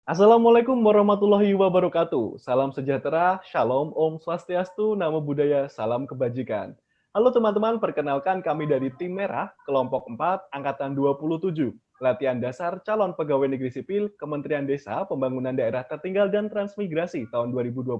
Assalamualaikum warahmatullahi wabarakatuh. Salam sejahtera, shalom, om swastiastu, namo buddhaya, salam kebajikan. Halo teman-teman, perkenalkan kami dari Tim Merah, kelompok 4, angkatan 27. Latihan dasar calon pegawai negeri sipil, Kementerian Desa, Pembangunan Daerah Tertinggal dan Transmigrasi tahun 2021.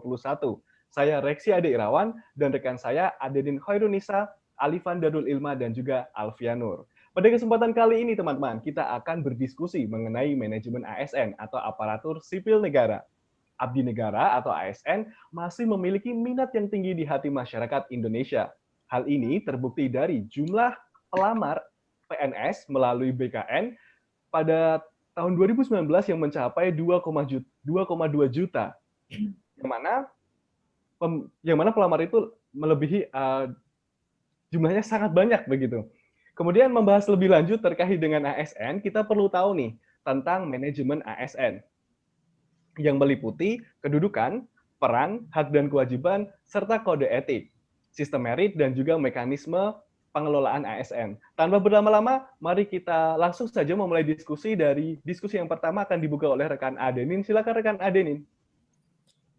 Saya Reksi Ade Irawan dan rekan saya Adenin Khairunisa, Alifan Darul Ilma dan juga Alfianur. Pada kesempatan kali ini, teman-teman, kita akan berdiskusi mengenai manajemen ASN atau aparatur sipil negara. Abdi negara atau ASN masih memiliki minat yang tinggi di hati masyarakat Indonesia. Hal ini terbukti dari jumlah pelamar PNS melalui BKN pada tahun 2019 yang mencapai 2,2 juta. Yang mana pelamar itu melebihi jumlahnya sangat banyak begitu. Kemudian membahas lebih lanjut terkait dengan ASN, kita perlu tahu nih tentang manajemen ASN yang meliputi kedudukan, peran, hak dan kewajiban, serta kode etik, sistem merit, dan juga mekanisme pengelolaan ASN. Tanpa berlama-lama, mari kita langsung saja memulai diskusi. Dari diskusi yang pertama akan dibuka oleh rekan Adenin. Silakan rekan Adenin.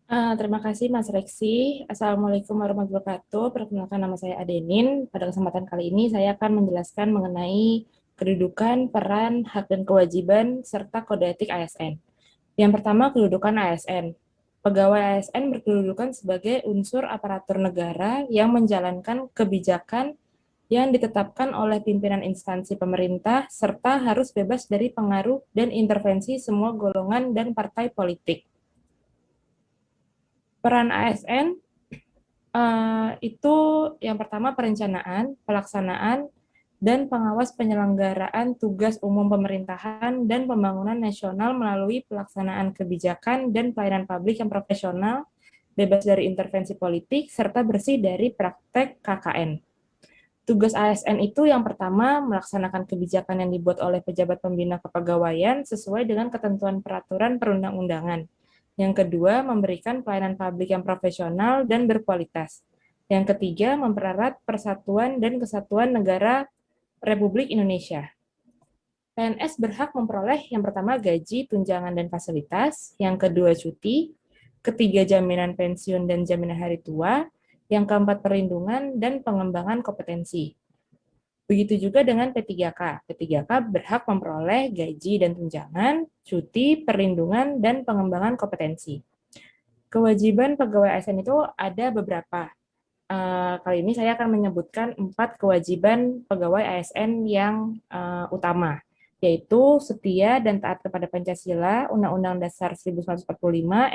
Terima kasih Mas Reksi. Assalamualaikum warahmatullahi wabarakatuh. Perkenalkan nama saya Adenin. Pada kesempatan kali ini saya akan menjelaskan mengenai kedudukan, peran, hak dan kewajiban, serta kode etik ASN. Yang pertama, kedudukan ASN. Pegawai ASN berkedudukan sebagai unsur aparatur negara yang menjalankan kebijakan yang ditetapkan oleh pimpinan instansi pemerintah, serta harus bebas dari pengaruh dan intervensi semua golongan dan partai politik. Peran ASN itu yang pertama perencanaan, pelaksanaan, dan pengawas penyelenggaraan tugas umum pemerintahan dan pembangunan nasional melalui pelaksanaan kebijakan dan pelayanan publik yang profesional, bebas dari intervensi politik, serta bersih dari praktek KKN. Tugas ASN itu yang pertama melaksanakan kebijakan yang dibuat oleh pejabat pembina kepegawaian sesuai dengan ketentuan peraturan perundang-undangan. Yang kedua, memberikan pelayanan publik yang profesional dan berkualitas. Yang ketiga, mempererat persatuan dan kesatuan negara Republik Indonesia. PNS berhak memperoleh yang pertama gaji, tunjangan, dan fasilitas, yang kedua cuti, ketiga jaminan pensiun dan jaminan hari tua, yang keempat perlindungan dan pengembangan kompetensi. Begitu juga dengan P3K. P3K berhak memperoleh gaji dan tunjangan, cuti, perlindungan, dan pengembangan kompetensi. Kewajiban pegawai ASN itu ada beberapa. Kali ini saya akan menyebutkan 4 kewajiban pegawai ASN yang utama, yaitu setia dan taat kepada Pancasila, Undang-Undang Dasar 1945,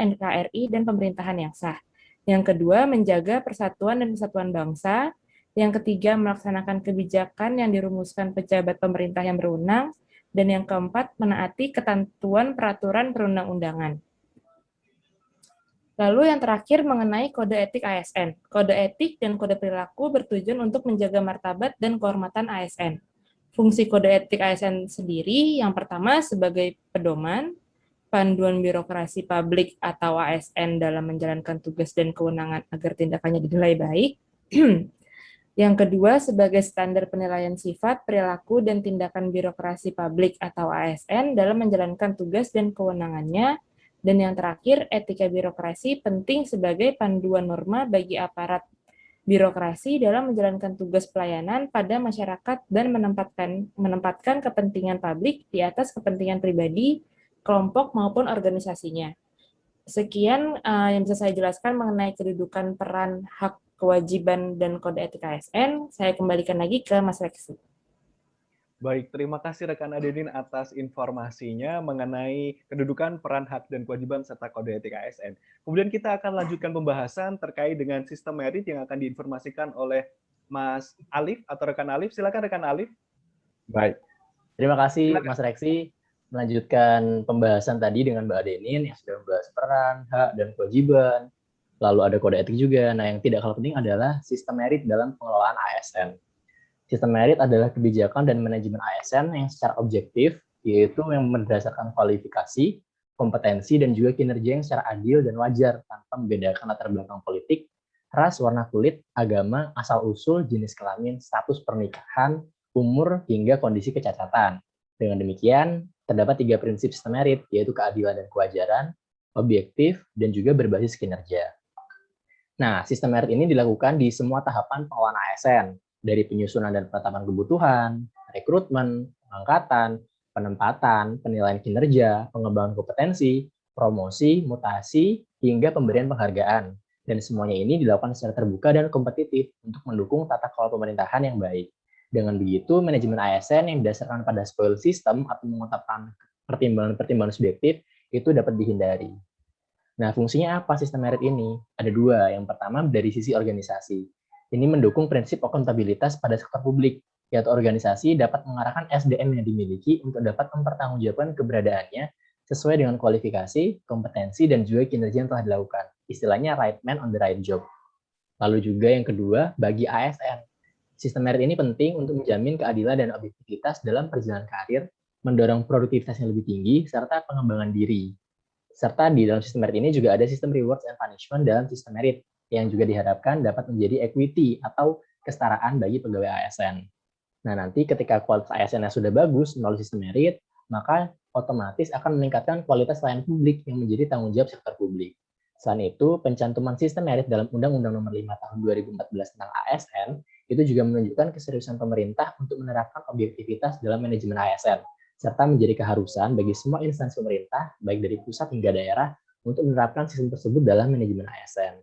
NKRI, dan pemerintahan yang sah. Yang kedua, menjaga persatuan dan kesatuan bangsa. Yang ketiga, melaksanakan kebijakan yang dirumuskan pejabat pemerintah yang berwenang. Dan yang keempat, menaati ketentuan peraturan perundang-undangan. Lalu yang terakhir mengenai kode etik ASN. Kode etik dan kode perilaku bertujuan untuk menjaga martabat dan kehormatan ASN. Fungsi kode etik ASN sendiri yang pertama sebagai pedoman, panduan birokrasi publik atau ASN dalam menjalankan tugas dan kewenangan agar tindakannya dinilai baik. Yang kedua, sebagai standar penilaian sifat, perilaku, dan tindakan birokrasi publik atau ASN dalam menjalankan tugas dan kewenangannya. Dan yang terakhir, etika birokrasi penting sebagai panduan norma bagi aparat birokrasi dalam menjalankan tugas pelayanan pada masyarakat dan menempatkan kepentingan publik di atas kepentingan pribadi, kelompok, maupun organisasinya. Sekian yang bisa saya jelaskan mengenai kedudukan, peran, hak, kewajiban, dan kode etik ASN. Saya kembalikan lagi ke Mas Reksi. Baik, terima kasih rekan Adenin atas informasinya mengenai kedudukan, peran, hak, dan kewajiban serta kode etik ASN. Kemudian kita akan lanjutkan pembahasan terkait dengan sistem merit yang akan diinformasikan oleh Mas Alif atau rekan Alif. Silakan rekan Alif. Baik, terima kasih Silakan. Mas Reksi. Melanjutkan pembahasan tadi dengan Mbak Adenin yang sudah membahas peran, hak, dan kewajiban. Lalu ada kode etik juga. Nah, yang tidak kalah penting adalah sistem merit dalam pengelolaan ASN. Sistem merit adalah kebijakan dan manajemen ASN yang secara objektif, yaitu yang berdasarkan kualifikasi, kompetensi, dan juga kinerja yang secara adil dan wajar tanpa membedakan latar belakang politik, ras, warna kulit, agama, asal-usul, jenis kelamin, status pernikahan, umur, hingga kondisi kecacatan. Dengan demikian, Terdapat 3 prinsip sistem merit, yaitu keadilan dan kewajaran, objektif, dan juga berbasis kinerja. Nah, sistem merit ini dilakukan di semua tahapan pengelolaan ASN, dari penyusunan dan penetapan kebutuhan, rekrutmen, pengangkatan, penempatan, penilaian kinerja, pengembangan kompetensi, promosi, mutasi, hingga pemberian penghargaan. Dan semuanya ini dilakukan secara terbuka dan kompetitif untuk mendukung tata kelola pemerintahan yang baik. Dengan begitu, manajemen ASN yang didasarkan pada spoil system atau mengutapkan pertimbangan-pertimbangan subjektif itu dapat dihindari. Nah, fungsinya apa sistem merit ini? Ada 2. Yang pertama dari sisi organisasi. Ini mendukung prinsip akuntabilitas pada sektor publik, yaitu organisasi dapat mengarahkan SDM yang dimiliki untuk dapat mempertanggungjawabkan keberadaannya sesuai dengan kualifikasi, kompetensi, dan juga kinerja yang telah dilakukan. Istilahnya right man on the right job. Lalu juga yang kedua, bagi ASN. Sistem merit ini penting untuk menjamin keadilan dan objektivitas dalam perjalanan karir, mendorong produktivitas yang lebih tinggi, serta pengembangan diri. Serta di dalam sistem merit ini juga ada sistem rewards and punishment dalam sistem merit, yang juga diharapkan dapat menjadi equity atau kesetaraan bagi pegawai ASN. Nah, nanti ketika kualitas ASN-nya sudah bagus melalui sistem merit, maka otomatis akan meningkatkan kualitas pelayanan publik yang menjadi tanggung jawab sektor publik. Selain itu, pencantuman sistem merit dalam Undang-Undang Nomor 5 Tahun 2014 tentang ASN itu juga menunjukkan keseriusan pemerintah untuk menerapkan objektivitas dalam manajemen ASN, serta menjadi keharusan bagi semua instansi pemerintah, baik dari pusat hingga daerah, untuk menerapkan sistem tersebut dalam manajemen ASN.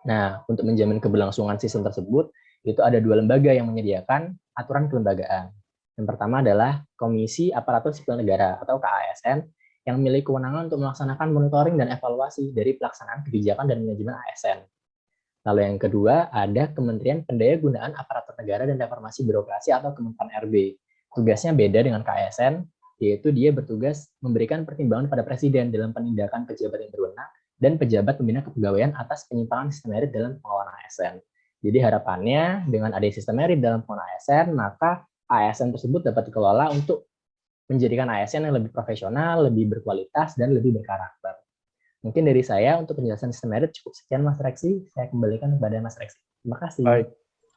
Nah, untuk menjamin keberlangsungan sistem tersebut, itu ada 2 lembaga yang menyediakan aturan kelembagaan. Yang pertama adalah Komisi Aparatur Sipil Negara atau KASN yang memiliki kewenangan untuk melaksanakan monitoring dan evaluasi dari pelaksanaan kebijakan dan manajemen ASN. Lalu yang kedua ada Kementerian Pendayagunaan Aparatur Negara dan Reformasi Birokrasi atau Kemenpan RB. Tugasnya beda dengan KASN, yaitu dia bertugas memberikan pertimbangan pada Presiden dalam penindakan pejabat yang berwenang dan pejabat pembina kepegawaian atas penyimpangan sistem merit dalam pengelolaan ASN. Jadi harapannya dengan adanya sistem merit dalam pengelolaan ASN, maka ASN tersebut dapat dikelola untuk menjadikan ASN yang lebih profesional, lebih berkualitas, dan lebih berkarakter. Mungkin dari saya untuk penjelasan sistem merit cukup sekian, Mas Reksi. Saya kembalikan kepada Mas Reksi. Terima kasih.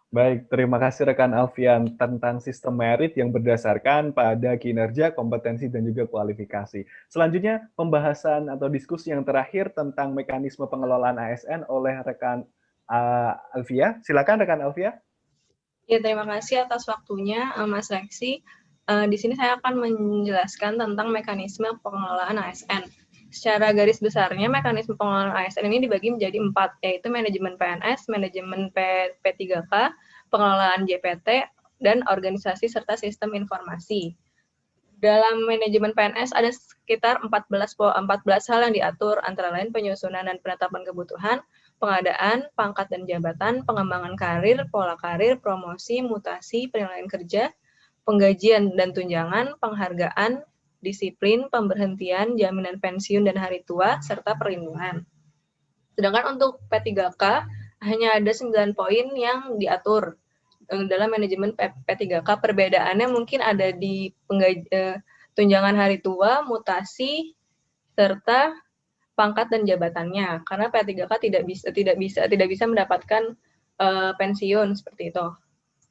Baik, terima kasih rekan Alfian tentang sistem merit yang berdasarkan pada kinerja, kompetensi, dan juga kualifikasi. Selanjutnya, pembahasan atau diskusi yang terakhir tentang mekanisme pengelolaan ASN oleh rekan Alfia. Silakan rekan Alfia. Ya, terima kasih atas waktunya, Mas Reksi. Di sini saya akan menjelaskan tentang mekanisme pengelolaan ASN. Secara garis besarnya, mekanisme pengelolaan ASN ini dibagi menjadi 4, yaitu manajemen PNS, manajemen P3K, pengelolaan JPT, dan organisasi serta sistem informasi. Dalam manajemen PNS ada sekitar 14 hal yang diatur, antara lain penyusunan dan penetapan kebutuhan, pengadaan, pangkat dan jabatan, pengembangan karir, pola karir, promosi, mutasi, penilaian kerja, penggajian dan tunjangan, penghargaan, disiplin, pemberhentian, jaminan pensiun dan hari tua, serta perlindungan. Sedangkan untuk P3K hanya ada 9 poin yang diatur dalam manajemen P3K. Perbedaannya mungkin ada di tunjangan hari tua, mutasi, serta pangkat dan jabatannya. Karena P3K tidak bisa mendapatkan pensiun seperti itu.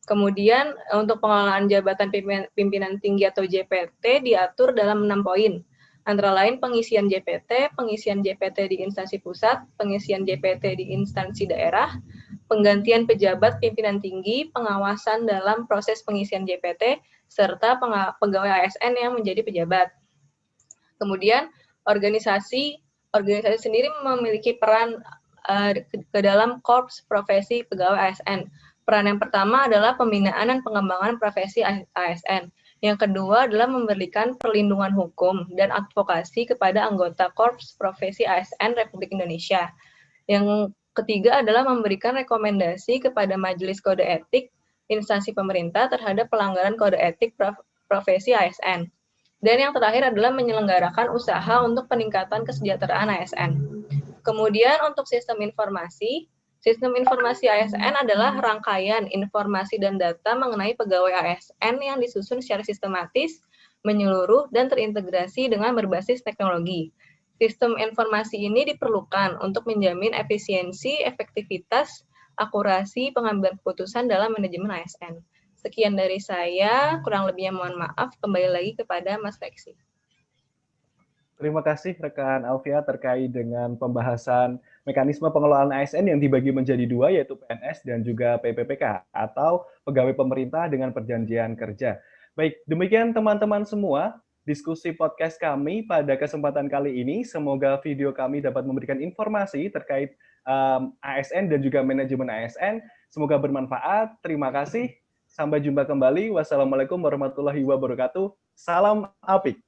Kemudian untuk pengelolaan jabatan pimpinan tinggi atau JPT diatur dalam 6 poin. Antara lain pengisian JPT di instansi pusat, pengisian JPT di instansi daerah, penggantian pejabat pimpinan tinggi, pengawasan dalam proses pengisian JPT, serta pegawai ASN yang menjadi pejabat. Kemudian organisasi sendiri memiliki peran ke dalam korps profesi pegawai ASN. Peran yang pertama adalah pembinaan dan pengembangan profesi ASN. Yang kedua adalah memberikan perlindungan hukum dan advokasi kepada anggota korps profesi ASN Republik Indonesia. Yang ketiga adalah memberikan rekomendasi kepada Majelis Kode Etik instansi pemerintah terhadap pelanggaran kode etik profesi ASN. Dan yang terakhir adalah menyelenggarakan usaha untuk peningkatan kesejahteraan ASN. Kemudian untuk sistem informasi ASN adalah rangkaian informasi dan data mengenai pegawai ASN yang disusun secara sistematis, menyeluruh, dan terintegrasi dengan berbasis teknologi. Sistem informasi ini diperlukan untuk menjamin efisiensi, efektivitas, akurasi pengambilan keputusan dalam manajemen ASN. Sekian dari saya, kurang lebihnya mohon maaf. Kembali lagi kepada Mas Lexi. Terima kasih rekan Alfia terkait dengan pembahasan mekanisme pengelolaan ASN yang dibagi menjadi dua, yaitu PNS dan juga PPPK atau pegawai pemerintah dengan perjanjian kerja. Baik, demikian teman-teman semua diskusi podcast kami pada kesempatan kali ini. Semoga video kami dapat memberikan informasi terkait ASN dan juga manajemen ASN. Semoga bermanfaat. Terima kasih. Sampai jumpa kembali. Wassalamualaikum warahmatullahi wabarakatuh. Salam Apik.